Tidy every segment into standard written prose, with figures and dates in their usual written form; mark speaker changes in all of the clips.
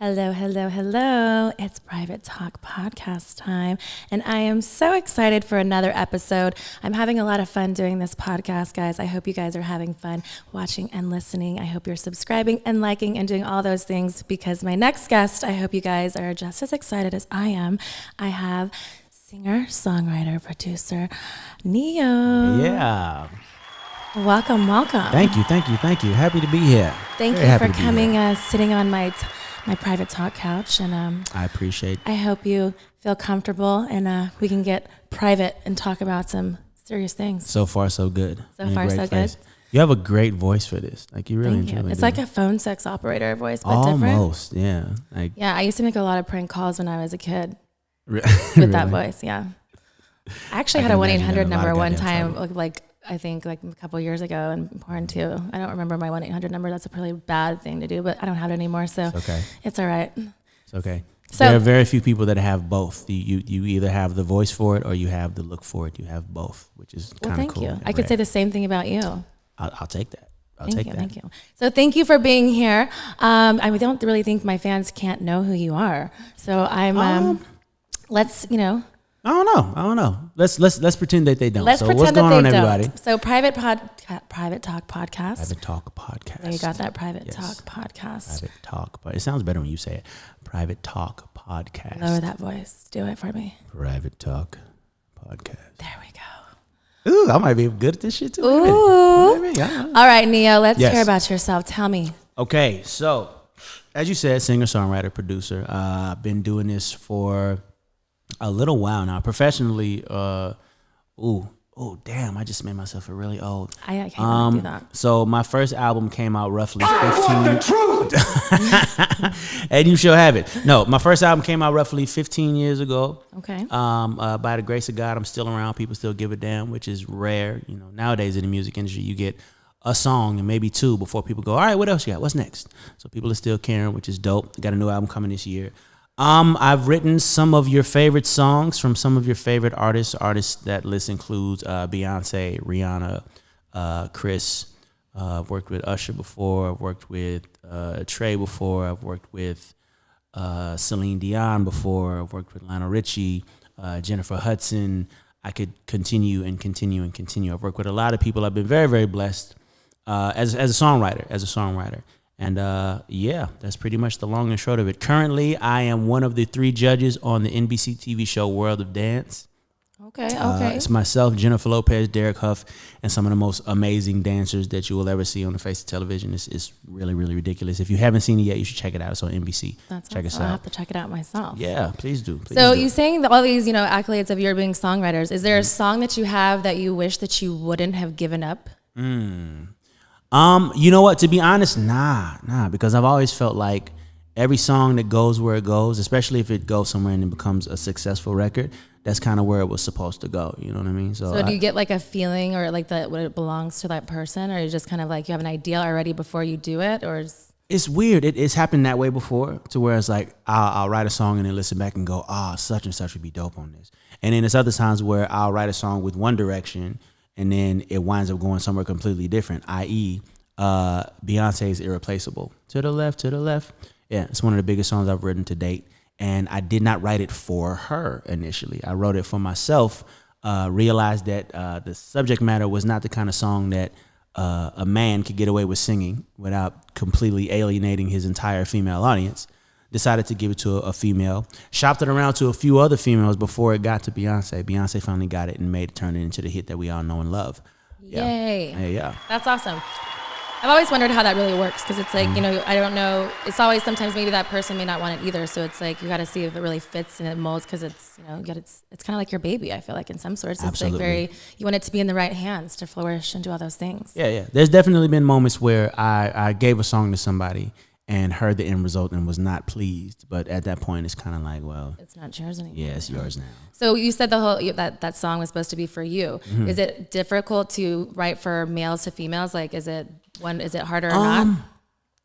Speaker 1: Hello, hello, hello. It's Private Talk podcast time, and I am so excited for another episode. I'm having a lot of fun doing this podcast, guys. I hope you guys are having fun watching and listening. I hope you're subscribing and liking and doing all those things, because my next guest, I hope you guys are just as excited as I am. I have singer, songwriter, producer, NeYo.
Speaker 2: Yeah.
Speaker 1: Welcome.
Speaker 2: Thank you. Happy to be here.
Speaker 1: Thank you for coming, sitting on my private talk couch, and
Speaker 2: I appreciate it.
Speaker 1: I hope you feel comfortable, and we can get private and talk about some serious things.
Speaker 2: So far, so good.
Speaker 1: Good.
Speaker 2: You have a great voice for this. Like, you really
Speaker 1: Thank you. It's
Speaker 2: do.
Speaker 1: like a phone sex operator voice, but
Speaker 2: Almost,
Speaker 1: different.
Speaker 2: Yeah.
Speaker 1: Yeah, I used to make a lot of prank calls when I was a kid
Speaker 2: with
Speaker 1: with that voice. Yeah, I actually had a 1-800 number one time, I think like a couple years ago, in porn too. I don't remember my 1-800 number. That's a pretty bad thing to do, but I don't have it anymore, so
Speaker 2: it's okay.
Speaker 1: It's all right.
Speaker 2: It's okay.
Speaker 1: So,
Speaker 2: there are very few people that have both. You either have the voice for it or you have the look for it. You have both, which is kind of cool.
Speaker 1: Thank you. I could say the same thing about you.
Speaker 2: I'll take that.
Speaker 1: Thank you. So thank you for being here. I don't really think my fans can't know who you are. So let's.
Speaker 2: I don't know. Let's pretend that they don't.
Speaker 1: Let's pretend
Speaker 2: what's going
Speaker 1: that
Speaker 2: on,
Speaker 1: they
Speaker 2: everybody?
Speaker 1: don't. So Private Talk podcast.
Speaker 2: Private Talk podcast.
Speaker 1: There you got that. Private Talk podcast.
Speaker 2: Private Talk, but it sounds better when you say it. Private Talk podcast.
Speaker 1: Lower that voice. Do it for me.
Speaker 2: Private Talk podcast.
Speaker 1: There we go.
Speaker 2: Ooh, I might be good at this shit too.
Speaker 1: Ooh. All right, NeYo. Let's hear about yourself. Tell me.
Speaker 2: Okay, so as you said, singer, songwriter, producer. I've been doing this for a little while now, professionally. Damn! I just made myself feel really old.
Speaker 1: I can't do that.
Speaker 2: So my first album came out roughly 15. And you shall have it. No, my first album came out roughly 15 years ago.
Speaker 1: Okay.
Speaker 2: By the grace of God, I'm still around. People still give a damn, which is rare. You know, nowadays in the music industry, you get a song and maybe two before people go, all right, what else you got? What's next? So people are still caring, which is dope. I got a new album coming this year. I've written some of your favorite songs from some of your favorite artists. Artists that list includes Beyonce, Rihanna, Chris. I've worked with Usher before. I've worked with Trey before. I've worked with Celine Dion before. I've worked with Lionel Richie, Jennifer Hudson. I could continue. I've worked with a lot of people. I've been very, very blessed as a songwriter. And that's pretty much the long and short of it. Currently, I am one of the 3 judges on the NBC TV show World of Dance.
Speaker 1: Okay.
Speaker 2: It's myself, Jennifer Lopez, Derek Huff, and some of the most amazing dancers that you will ever see on the face of television. It's really, really ridiculous. If you haven't seen it yet, you should check it out. It's on NBC. Check us out.
Speaker 1: I'll have to check it out myself.
Speaker 2: Yeah, please do.
Speaker 1: You're saying all these, accolades of your being songwriters. Is there a song that you have that you wish that you wouldn't have given up?
Speaker 2: You know what? To be honest, nah, because I've always felt like every song that goes where it goes, especially if it goes somewhere and it becomes a successful record, that's kind of where it was supposed to go. You know what I mean? So
Speaker 1: do you get like a feeling or like that when it belongs to that person, or you just kind of like you have an idea already before you do it, or?
Speaker 2: It's weird. It's happened that way before, to where it's like I'll write a song and then listen back and go, such and such would be dope on this. And then there's other times where I'll write a song with one direction and then it winds up going somewhere completely different, i.e., Beyonce's Irreplaceable. To the left. Yeah, it's one of the biggest songs I've written to date. And I did not write it for her initially. I wrote it for myself, realized that the subject matter was not the kind of song that a man could get away with singing without completely alienating his entire female audience. Decided to give it to a female. Shopped it around to a few other females before it got to Beyonce. Beyonce finally got it and turned it into the hit that we all know and love.
Speaker 1: Yay.
Speaker 2: Yeah.
Speaker 1: That's awesome. I've always wondered how that really works, because it's like, I don't know. It's always sometimes maybe that person may not want it either. So it's like you got to see if it really fits and it molds, because it's, it's kind of like your baby, I feel like, in some sorts.
Speaker 2: Absolutely.
Speaker 1: It's like you want it to be in the right hands to flourish and do all those things.
Speaker 2: Yeah. There's definitely been moments where I gave a song to somebody and heard the end result and was not pleased. But at that point, it's kind of like, well,
Speaker 1: it's not yours anymore.
Speaker 2: Yeah, it's yours now.
Speaker 1: So you said that song was supposed to be for you. Mm-hmm. Is it difficult to write for males to females? Like, is it harder or not?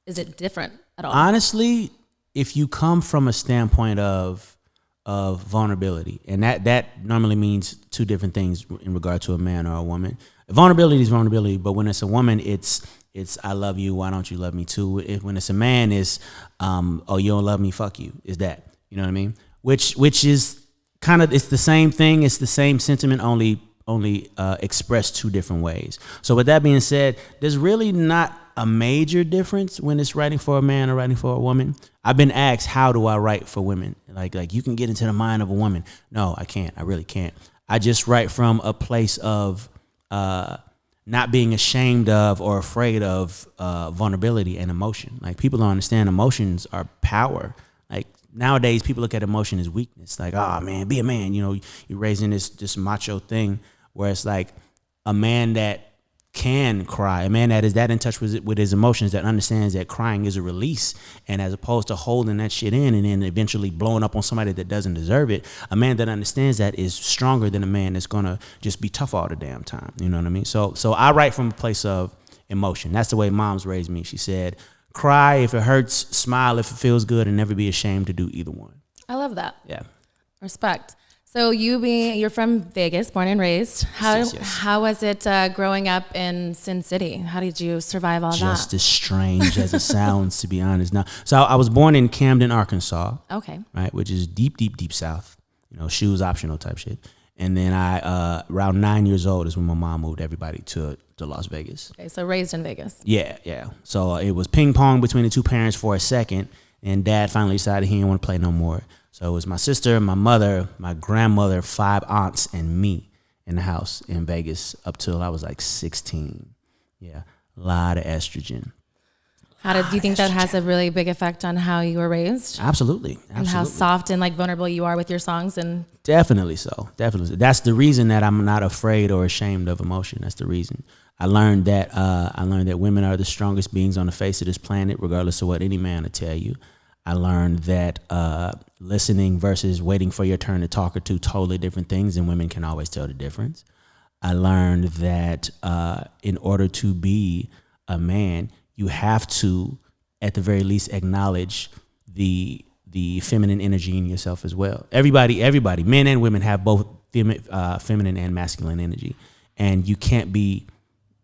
Speaker 1: Is it different at all?
Speaker 2: Honestly, if you come from a standpoint of vulnerability, and that normally means 2 different things in regard to a man or a woman. Vulnerability is vulnerability, but when it's a woman, it's It's I love you. Why don't you love me too? When it's a man, it's oh, you don't love me. Fuck you. Is that, you know what I mean? Which is kind of, it's the same thing. It's the same sentiment, only expressed two different ways. So with that being said, there's really not a major difference when it's writing for a man or writing for a woman. I've been asked, how do I write for women? Like you can get into the mind of a woman. No, I can't. I really can't. I just write from a place of not being ashamed of or afraid of vulnerability and emotion. Like, people don't understand emotions are power. Like, nowadays people look at emotion as weakness. Like, oh man, be a man. You know, you're raising this macho thing where it's like a man that can cry, a man that is that in touch with his emotions, that understands that crying is a release, and as opposed to holding that shit in and then eventually blowing up on somebody that doesn't deserve it, a man that understands that is stronger than a man that's gonna just be tough all the damn time. You know what I mean? So I write from a place of emotion. That's the way mom's raised me. She said, cry if it hurts, smile if it feels good, and never be ashamed to do either one.
Speaker 1: I love that.
Speaker 2: Yeah.
Speaker 1: Respect. So you're from Vegas, born and raised.
Speaker 2: Yes.
Speaker 1: How was it growing up in Sin City? How did you survive all that?
Speaker 2: Just as strange as it sounds, to be honest. Now, so I was born in Camden, Arkansas. Okay. Right, which is deep south. You know, shoes optional type shit. And then I around 9 years old is when my mom moved everybody to Las Vegas.
Speaker 1: Okay, so raised in Vegas.
Speaker 2: Yeah. So it was ping pong between the two parents for a second, and dad finally decided he didn't want to play no more. So it was my sister, my mother, my grandmother, 5 aunts, and me in the house in Vegas up till I was like 16. Yeah, a lot of estrogen.
Speaker 1: Do you think that has a really big effect on how you were raised?
Speaker 2: Absolutely.
Speaker 1: And how soft and like vulnerable you are with your songs? And
Speaker 2: Definitely so. That's the reason that I'm not afraid or ashamed of emotion. That's the reason. I learned that women are the strongest beings on the face of this planet, regardless of what any man will tell you. I learned that listening versus waiting for your turn to talk are two totally different things, and women can always tell the difference. I learned that in order to be a man, you have to, at the very least, acknowledge the feminine energy in yourself as well. Everybody, men and women have both feminine and masculine energy, and you can't be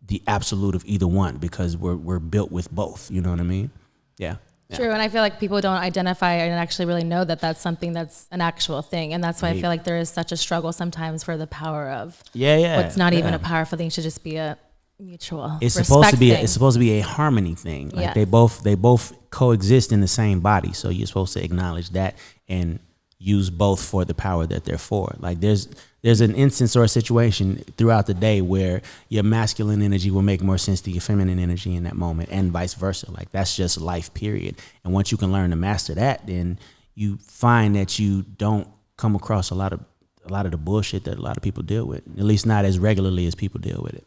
Speaker 2: the absolute of either one because we're built with both. You know what I mean? Yeah.
Speaker 1: True, and I feel like people don't identify and actually really know that that's something that's an actual thing, and that's why I feel like there is such a struggle sometimes for the power of what's not even a powerful thing should just be a mutual.
Speaker 2: It's supposed to be a harmony thing. Like they both coexist in the same body, so you're supposed to acknowledge that and use both for the power that they're for. Like there's an instance or a situation throughout the day where your masculine energy will make more sense to your feminine energy in that moment, and vice versa. Like, that's just life, period. And once you can learn to master that, then you find that you don't come across a lot of the bullshit that a lot of people deal with, at least not as regularly as people deal with it.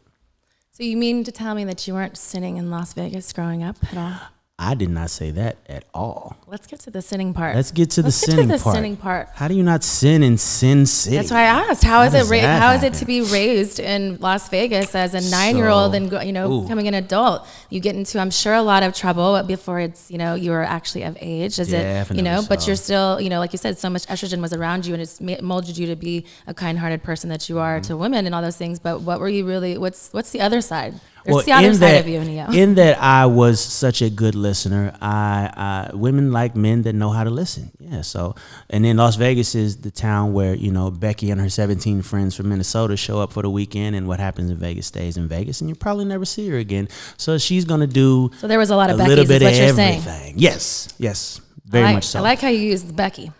Speaker 1: So you mean to tell me that you weren't sinning in Las Vegas growing up at all?
Speaker 2: I did not say that at all.
Speaker 1: Let's get to the sinning part.
Speaker 2: Let's get to the sinning part. How do you not sin in Sin City?
Speaker 1: That's why I asked. How is it to be raised in Las Vegas as a 9-year-old and becoming an adult? You get into, I'm sure, a lot of trouble before it's you were actually of age. But you're still like you said, so much estrogen was around you, and it's molded you to be a kind-hearted person that you are to women and all those things. But what were you really? What's the other side? There's the other side of you, NeYo.
Speaker 2: In that I was such a good listener, I women like men that know how to listen. Yeah. So, and then Las Vegas is the town where Becky and her 17 friends from Minnesota show up for the weekend, and what happens in Vegas stays in Vegas, and you probably never see her again. So she's gonna do.
Speaker 1: So there was a lot of Beckys, is what you're
Speaker 2: everything.
Speaker 1: Saying.
Speaker 2: Yes, very much so.
Speaker 1: I like how you used Becky.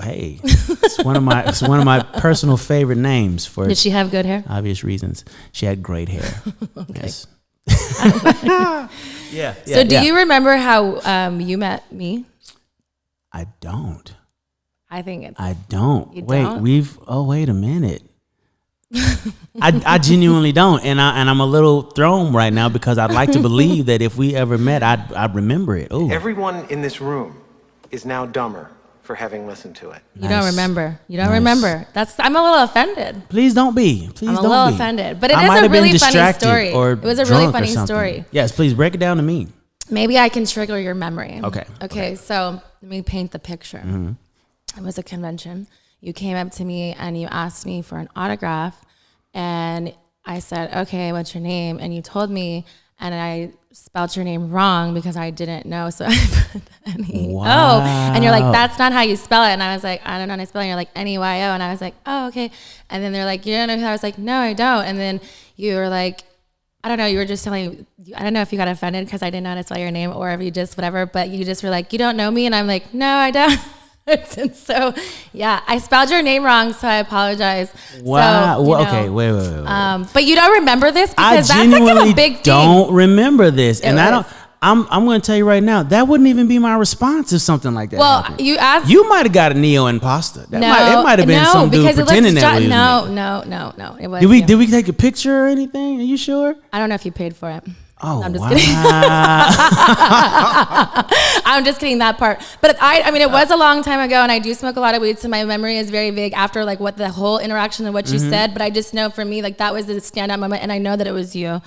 Speaker 2: Hey, it's one of my personal favorite names for.
Speaker 1: Did she have good hair?
Speaker 2: Obvious reasons. She had great hair. Yes. Yeah.
Speaker 1: So do you remember how you met me?
Speaker 2: I don't.
Speaker 1: I think it's.
Speaker 2: I don't.
Speaker 1: You
Speaker 2: wait,
Speaker 1: don't?
Speaker 2: Wait a minute. I genuinely don't, and I'm a little thrown right now because I'd like to believe that if we ever met, I'd remember it. Ooh.
Speaker 3: Everyone in this room is now dumber for having listened to it.
Speaker 1: You don't remember. remember. I'm a little offended.
Speaker 2: Please don't be.
Speaker 1: I'm a little offended. But it is a really funny story. It was a really funny story.
Speaker 2: Yes, please break it down to me.
Speaker 1: Maybe I can trigger your memory.
Speaker 2: Okay.
Speaker 1: So let me paint the picture. Mm-hmm. It was a convention. You came up to me and you asked me for an autograph. And I said, okay, what's your name? And you told me, and I spelled your name wrong because I didn't know. So I put NeYo.
Speaker 2: Wow.
Speaker 1: And you're like, that's not how you spell it. And I was like, I don't know how to spell it. And you're like, NeYo. And I was like, oh, okay. And then they're like, you don't know how? I was like, no, I don't. And then you were like, I don't know. You were just telling, I don't know if you got offended because I didn't know how to spell your name or if you just whatever, but you just were like, you don't know me. And I'm like, no, I don't. And so, yeah, I spelled your name wrong, so I apologize.
Speaker 2: Wow.
Speaker 1: So,
Speaker 2: Well, okay, wait.
Speaker 1: But you don't remember this because
Speaker 2: I
Speaker 1: that's like
Speaker 2: genuinely
Speaker 1: a big thing.
Speaker 2: don't remember this, and I
Speaker 1: was.
Speaker 2: don't. I'm going to tell you right now, that wouldn't even be my response if something like that
Speaker 1: Well,
Speaker 2: happened.
Speaker 1: you asked.
Speaker 2: You might have got a NeYo imposter. It might have been
Speaker 1: no,
Speaker 2: some dude
Speaker 1: because
Speaker 2: pretending that was me.
Speaker 1: No. It was
Speaker 2: Did we take a picture or anything? Are you sure?
Speaker 1: I don't know if you paid for it.
Speaker 2: Oh,
Speaker 1: I'm just
Speaker 2: wow.
Speaker 1: kidding. I'm just kidding that part. But I mean, it was a long time ago, and I do smoke a lot of weed, so my memory is very vague after like what the whole interaction and what you said. But I just know for me, like that was the standout moment, and I know that it was you.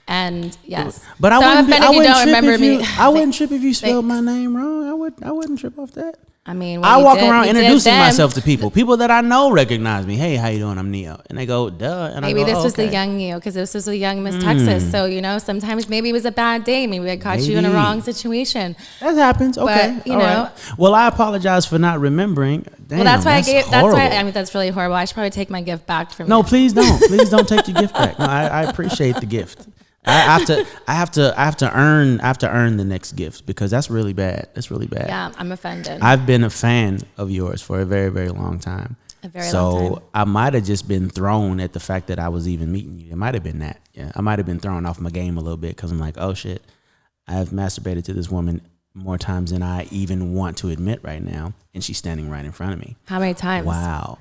Speaker 1: And yes,
Speaker 2: But
Speaker 1: so
Speaker 2: I
Speaker 1: I'm offended you don't remember me.
Speaker 2: I wouldn't trip if you spelled my name wrong. I wouldn't trip off that.
Speaker 1: I mean,
Speaker 2: I walk around introducing myself to people that I know recognize me. Hey, how you doing? I'm NeYo, and they go, duh. And
Speaker 1: maybe
Speaker 2: I go,
Speaker 1: this was the
Speaker 2: okay.
Speaker 1: young NeYo because this was the young Miss Texas. So sometimes maybe it was a bad day. Maybe I caught you in a wrong situation.
Speaker 2: That happens. Okay,
Speaker 1: But,
Speaker 2: all right. Well, I apologize for not remembering. Damn,
Speaker 1: Well, that's why
Speaker 2: horrible.
Speaker 1: I mean, that's really horrible. I should probably take my gift back from you.
Speaker 2: No, please don't. Please don't take your gift back. No, I appreciate the gift. I have to earn the next gift because that's really bad. That's really bad.
Speaker 1: Yeah, I'm offended.
Speaker 2: I've been a fan of yours for a very, very long time.
Speaker 1: Long time.
Speaker 2: I might have just been thrown at the fact that I was even meeting you. It might have been that. Yeah, I might have been thrown off my game a little bit because I'm like, oh shit, I have masturbated to this woman more times than I even want to admit right now, and she's standing right in front of me.
Speaker 1: How many times?
Speaker 2: Wow.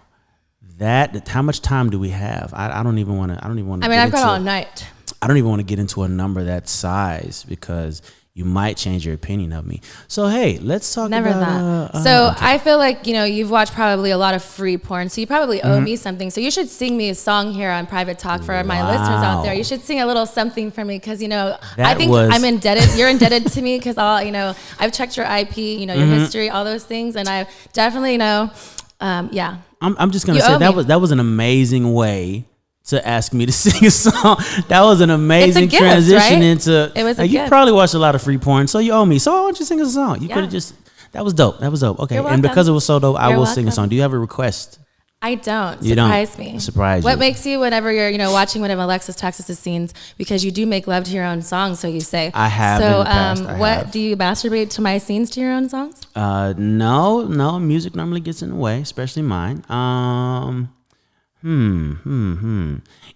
Speaker 2: How much time do we have? I don't even want to. I mean,
Speaker 1: I've got all night.
Speaker 2: I don't even want to get into a number that size because you might change your opinion of me. So, hey, let's talk
Speaker 1: Never
Speaker 2: about
Speaker 1: that. So I feel like, you've watched probably a lot of free porn. So you probably owe me something. So you should sing me a song here on Private Talk for my listeners out there. You should sing a little something for me because, I think I'm indebted. You're indebted to me because I've checked your IP, your history, all those things. And I definitely know, yeah.
Speaker 2: I'm just going to say that was an amazing way to ask me to sing a song. That was an amazing
Speaker 1: gift,
Speaker 2: transition
Speaker 1: right?
Speaker 2: into.
Speaker 1: It was a
Speaker 2: you
Speaker 1: gift.
Speaker 2: probably watched a lot of free porn, so you owe me. So why don't you sing a song? You could have just. That was dope. Okay,
Speaker 1: You're
Speaker 2: and because it
Speaker 1: welcome.
Speaker 2: was so dope, I
Speaker 1: You're
Speaker 2: will sing a
Speaker 1: welcome.
Speaker 2: song. Do you have a request?
Speaker 1: I don't.
Speaker 2: You
Speaker 1: Surprise
Speaker 2: don't.
Speaker 1: me.
Speaker 2: Surprise you.
Speaker 1: What makes you, whenever you're, watching one of Alexis Texas's scenes, because you do make love to your own songs, so you say.
Speaker 2: I have
Speaker 1: So,
Speaker 2: in the past, I
Speaker 1: what
Speaker 2: have.
Speaker 1: do you masturbate to my scenes to your own songs?
Speaker 2: No. Music normally gets in the way, especially mine.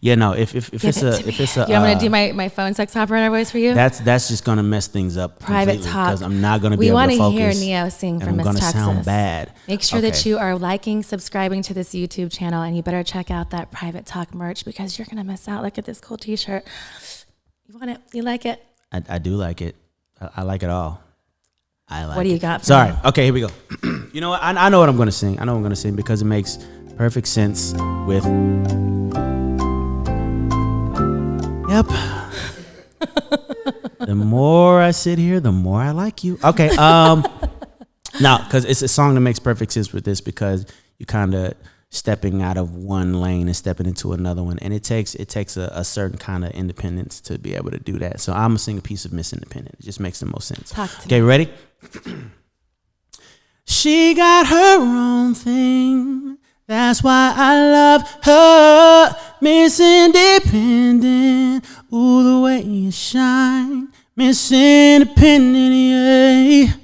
Speaker 2: Yeah, no. If it's a,
Speaker 1: I'm gonna do my phone sex operator voice for you.
Speaker 2: that's just gonna mess things up.
Speaker 1: Private talk.
Speaker 2: Because I'm not gonna be
Speaker 1: We
Speaker 2: able
Speaker 1: want
Speaker 2: to
Speaker 1: to
Speaker 2: focus.
Speaker 1: hear NeYo sing
Speaker 2: and
Speaker 1: from
Speaker 2: I'm
Speaker 1: Miss
Speaker 2: gonna
Speaker 1: Texas.
Speaker 2: sound bad.
Speaker 1: Make sure that
Speaker 2: Okay.
Speaker 1: you are liking, subscribing to this YouTube channel, and you better check out that Private Talk merch because you're gonna miss out. Look at this cool T-shirt. You want it? You like it?
Speaker 2: I do like it. I like it all. I like.
Speaker 1: What do you
Speaker 2: it.
Speaker 1: got for
Speaker 2: Sorry.
Speaker 1: me?
Speaker 2: Okay, here we go. You know what? I know what I'm gonna sing. I know what I'm gonna sing because it makes perfect sense with. Yep. The more I sit here, the more I like you. Okay. No, because it's a song that makes perfect sense with this because you kind of stepping out of one lane and stepping into another one, and it takes a certain kind of independence to be able to do that. So I'm gonna sing a piece of Miss Independent. It just makes the most sense.
Speaker 1: Talk to
Speaker 2: Okay,
Speaker 1: me.
Speaker 2: ready? She got her own thing. That's why I love her, Miss Independent. Ooh, the way you shine, Miss Independent, yeah. Is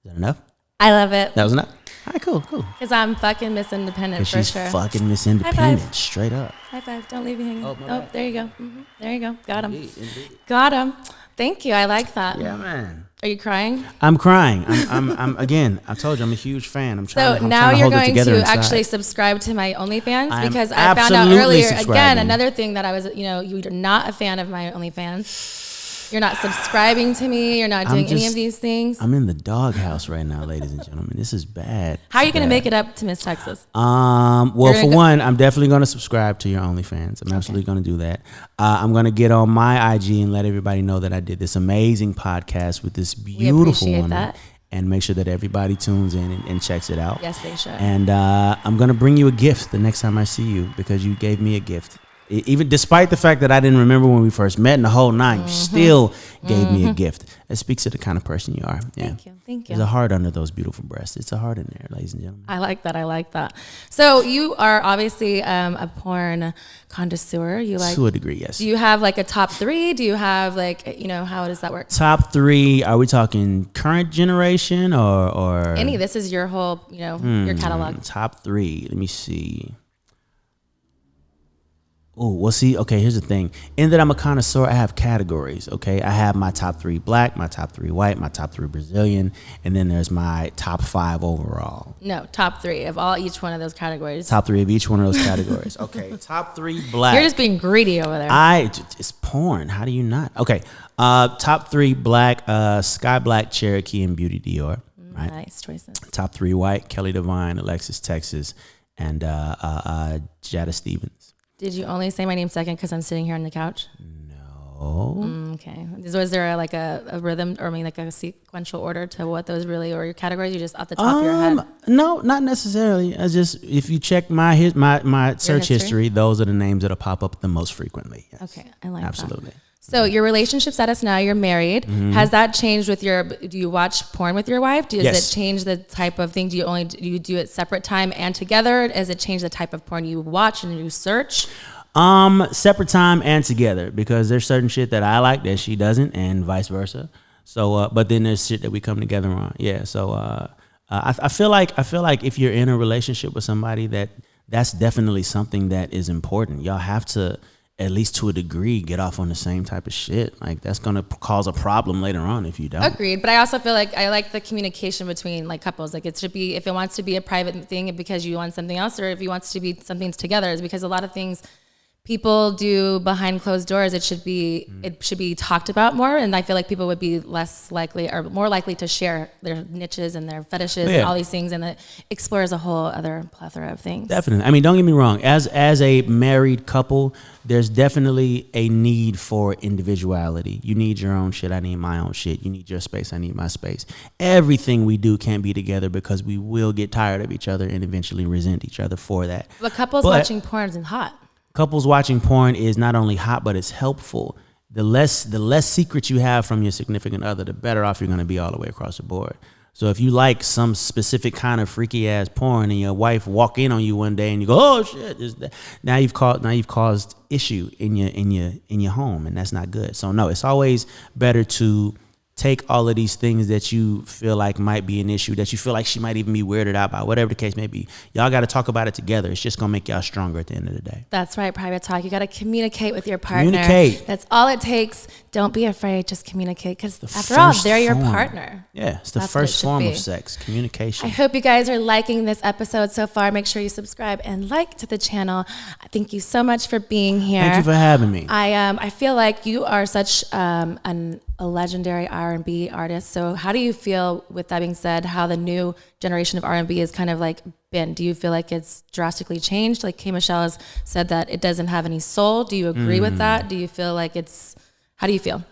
Speaker 2: that enough?
Speaker 1: I love it
Speaker 2: That was enough? All right, cool.
Speaker 1: because I'm fucking Miss Independent
Speaker 2: Because
Speaker 1: for
Speaker 2: she's
Speaker 1: sure.
Speaker 2: fucking Miss
Speaker 1: High
Speaker 2: Independent,
Speaker 1: five.
Speaker 2: straight up.
Speaker 1: High five! Don't leave me hanging.
Speaker 2: Oh, my
Speaker 1: Oh,
Speaker 2: bad.
Speaker 1: there you go. There you go. Got him.
Speaker 2: Indeed.
Speaker 1: Got him. Thank you. I like that.
Speaker 2: Yeah, man.
Speaker 1: Are you crying?
Speaker 2: I'm crying. I'm again, I told you I'm a huge fan. I'm trying
Speaker 1: So
Speaker 2: I'm
Speaker 1: now
Speaker 2: trying to
Speaker 1: you're
Speaker 2: hold it
Speaker 1: going
Speaker 2: together
Speaker 1: to
Speaker 2: inside.
Speaker 1: actually subscribe to my OnlyFans
Speaker 2: I'm
Speaker 1: because I found out
Speaker 2: absolutely
Speaker 1: earlier, again,
Speaker 2: subscribing.
Speaker 1: another thing that I was, you're not a fan of my OnlyFans. You're not subscribing to me. You're not doing any of these things.
Speaker 2: I'm in the doghouse right now, ladies and gentlemen. This is bad.
Speaker 1: How are you going to make it up to Miss Texas?
Speaker 2: Well,
Speaker 1: You're
Speaker 2: for
Speaker 1: gonna go-
Speaker 2: one, I'm definitely going to subscribe to your OnlyFans. I'm absolutely going to do that. I'm going to get on my IG and let everybody know that I did this amazing podcast with this beautiful
Speaker 1: appreciate
Speaker 2: woman.
Speaker 1: that.
Speaker 2: And make sure that everybody tunes in and checks it out.
Speaker 1: Yes, they should.
Speaker 2: And I'm going to bring you a gift the next time I see you because you gave me a gift. Even despite the fact that I didn't remember when we first met and the whole nine, you still gave me a gift. It speaks to the kind of person you are. Yeah.
Speaker 1: Thank you.
Speaker 2: There's a heart under those beautiful breasts. It's a heart in there, ladies and gentlemen.
Speaker 1: I like that. So you are obviously a porn connoisseur. You like
Speaker 2: to a degree, yes.
Speaker 1: Do you have like a top 3? Do you have like, how does that work?
Speaker 2: Top 3, are we talking current generation or
Speaker 1: any? This is your whole, your catalog.
Speaker 2: Top 3. Let me see. Oh, well, see, okay, here's the thing. In that I'm a connoisseur, I have categories, okay? I have my top 3 black, my top 3 white, my top 3 Brazilian, and then there's my top 5 overall.
Speaker 1: No, top 3 of each one of those categories.
Speaker 2: Top 3 of each one of those categories. Okay, top 3 black.
Speaker 1: You're just being greedy over there.
Speaker 2: It's porn. How do you not? Okay, top 3 black, Sky Black, Cherokee, and Beauty Dior. Right?
Speaker 1: Nice choices.
Speaker 2: Top 3 white, Kelly Divine, Alexis Texas, and Jada Stevens.
Speaker 1: Did you only say my name second because I'm sitting here on the couch?
Speaker 2: No.
Speaker 1: Okay. Was there like a rhythm, or like a sequential order to what those really, or your categories? You just off the top of your head?
Speaker 2: No, not necessarily. I just, if you check my search history, those are the names that'll pop up the most frequently. Yes.
Speaker 1: Okay, I like that.
Speaker 2: Absolutely.
Speaker 1: So your relationship status now, you're married. Has that changed with do you watch porn with your wife? Does it change the type of thing? Do you do it separate time and together? Does it change the type of porn you watch and you search?
Speaker 2: Separate time and together, because there's certain shit that I like that she doesn't, and vice versa. So, but then there's shit that we come together on. Yeah. So, I feel like if you're in a relationship with somebody, that's definitely something that is important. Y'all have to, at least to a degree, get off on the same type of shit. Like, that's going to cause a problem later on if you don't.
Speaker 1: Agreed. But I also feel like I like the communication between like couples. Like, it should be, if it wants to be a private thing because you want something else, or if you wants to be something together, is because a lot of things people do behind closed doors. It should be talked about more, and I feel like people would be less likely or more likely to share their niches and their fetishes and all these things, and it explores a whole other plethora of things.
Speaker 2: Definitely. I mean, don't get me wrong. As a married couple, there's definitely a need for individuality. You need your own shit. I need my own shit. You need your space. I need my space. Everything we do can't be together, because we will get tired of each other and eventually resent each other for that.
Speaker 1: But couples watching porn is hot.
Speaker 2: Couples watching porn is not only hot, but it's helpful. The less secrets you have from your significant other, the better off you're going to be all the way across the board. So if you like some specific kind of freaky ass porn, and your wife walk in on you one day and you go, "Oh shit," now you've caused issue in your home, and that's not good. So no, it's always better to take all of these things that you feel like might be an issue, that you feel like she might even be weirded out by, whatever the case may be. Y'all got to talk about it together. It's just going to make y'all stronger at the end of the day.
Speaker 1: That's right, Private Talk. You got to communicate with your partner.
Speaker 2: Communicate.
Speaker 1: That's all it takes. Don't be afraid. Just communicate, because after all, they're your partner.
Speaker 2: Yeah, it's the first form of sex, communication.
Speaker 1: I hope you guys are liking this episode so far. Make sure you subscribe and like to the channel. Thank you so much for being here.
Speaker 2: Thank you for having me.
Speaker 1: I feel like you are such a legendary R&B artist. So how do you feel, with that being said, how the new generation of R&B is kind of like been? Do you feel like it's drastically changed? Like K. Michelle has said that it doesn't have any soul. Do you agree with that? Do you feel like how do you feel?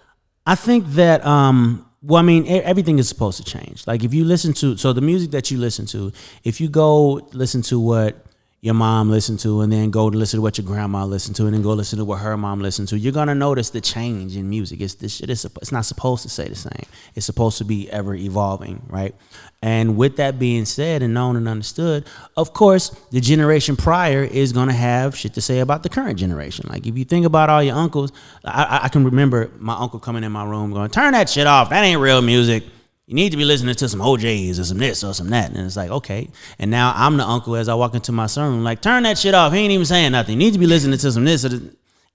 Speaker 2: I think that, well, I mean, everything is supposed to change. Like, if you listen to, so the music that you listen to, if you go listen to what your mom listened to, and then go to listen to what your grandma listened to, and then go listen to what her mom listened to, you're gonna notice the change in music. It's not supposed to stay the same. It's supposed to be ever evolving, right? And with that being said and known and understood, of course, the generation prior is gonna have shit to say about the current generation. Like, if you think about all your uncles, I can remember my uncle coming in my room going, "Turn that shit off. That ain't real music. You need to be listening to some OJs or some this or some that." And it's like, okay. And now I'm the uncle, as I walk into my son, like, "Turn that shit off. He ain't even saying nothing. You need to be listening to some this or this."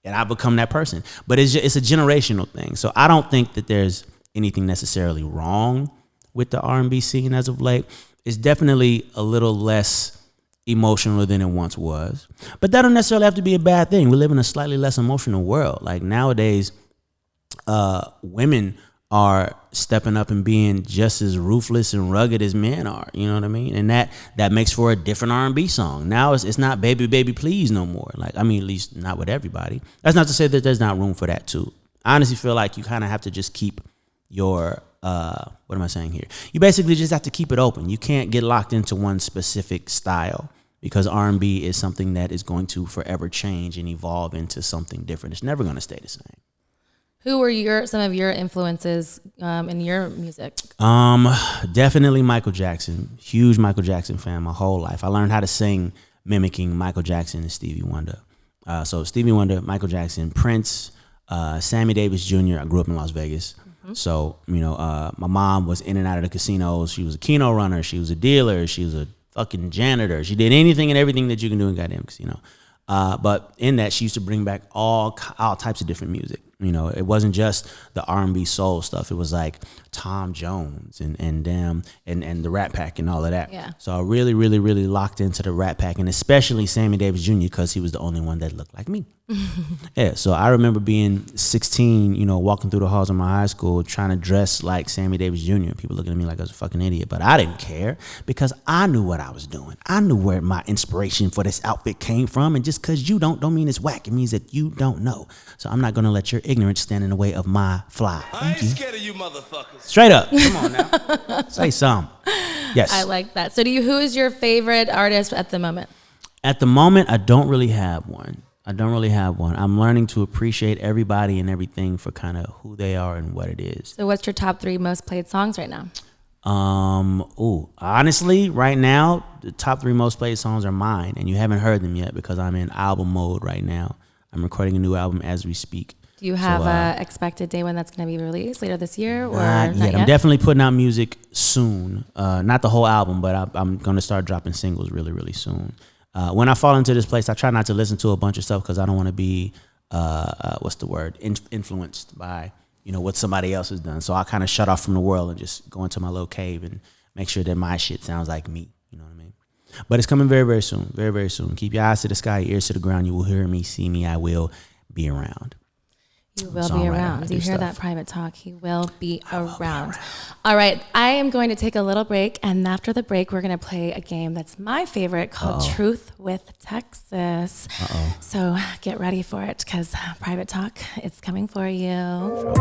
Speaker 2: And I become that person. But it's a generational thing. So I don't think that there's anything necessarily wrong with the R&B scene as of late. It's definitely a little less emotional than it once was. But that don't necessarily have to be a bad thing. We live in a slightly less emotional world. Like, nowadays, women are stepping up and being just as ruthless and rugged as men are, you know what I mean? And that makes for a different R&B song. Now it's not "Baby, Baby, Please" no more. Like, I mean, at least not with everybody. That's not to say that there's not room for that too. I honestly feel like you kind of have to just keep your, what am I saying here? You basically just have to keep it open. You can't get locked into one specific style. because R&B is something that is going to forever change and evolve into something different. It's never going to stay the same.
Speaker 1: Who were some of your influences in your music?
Speaker 2: Definitely Michael Jackson. Huge Michael Jackson fan my whole life. I learned how to sing mimicking Michael Jackson and Stevie Wonder. So Stevie Wonder, Michael Jackson, Prince, Sammy Davis Jr. I grew up in Las Vegas. So, my mom was in and out of the casinos. She was a keno runner. She was a dealer. She was a fucking janitor. She did anything and everything that you can do in goddamn casino. But in that, she used to bring back all types of different music. It wasn't just the R&B soul stuff. It was like Tom Jones and the Rat Pack and all of that.
Speaker 1: Yeah.
Speaker 2: So I really, really, really locked into the Rat Pack, and especially Sammy Davis Jr. because he was the only one that looked like me. Yeah. So I remember being 16, walking through the halls of my high school trying to dress like Sammy Davis Jr. People looking at me like I was a fucking idiot, but I didn't care because I knew what I was doing. I knew where my inspiration for this outfit came from, and just because you don't mean it's whack. It means that you don't know. So I'm not gonna let your ignorance stand in the way of my fly.
Speaker 4: I ain't scared of you motherfuckers.
Speaker 2: Straight up. Come on now. Say something. Yes.
Speaker 1: I like that. So who is your favorite artist at the moment?
Speaker 2: At the moment, I don't really have one. I'm learning to appreciate everybody and everything for kind of who they are and what it is.
Speaker 1: So what's your top 3 most played songs right now?
Speaker 2: Honestly, right now, the top 3 most played songs are mine, and you haven't heard them yet because I'm in album mode right now. I'm recording a new album as we speak.
Speaker 1: Do you have a expected day when that's going to be released later this year?
Speaker 2: Not yet. I'm definitely putting out music soon. Not the whole album, but I'm going to start dropping singles really, really soon. When I fall into this place, I try not to listen to a bunch of stuff because I don't want to be, influenced by, what somebody else has done. So I kind of shut off from the world and just go into my little cave and make sure that my shit sounds like me. You know what I mean? But it's coming very, very soon. Very, very soon. Keep your eyes to the sky, your ears to the ground. You will hear me, see me. I will be around.
Speaker 1: You will be around. You hear that private talk? He will be around. All right. I am going to take a little break. And after the break, we're going to play a game that's my favorite called Truth with Texas. So get ready for it because private talk, it's coming for you.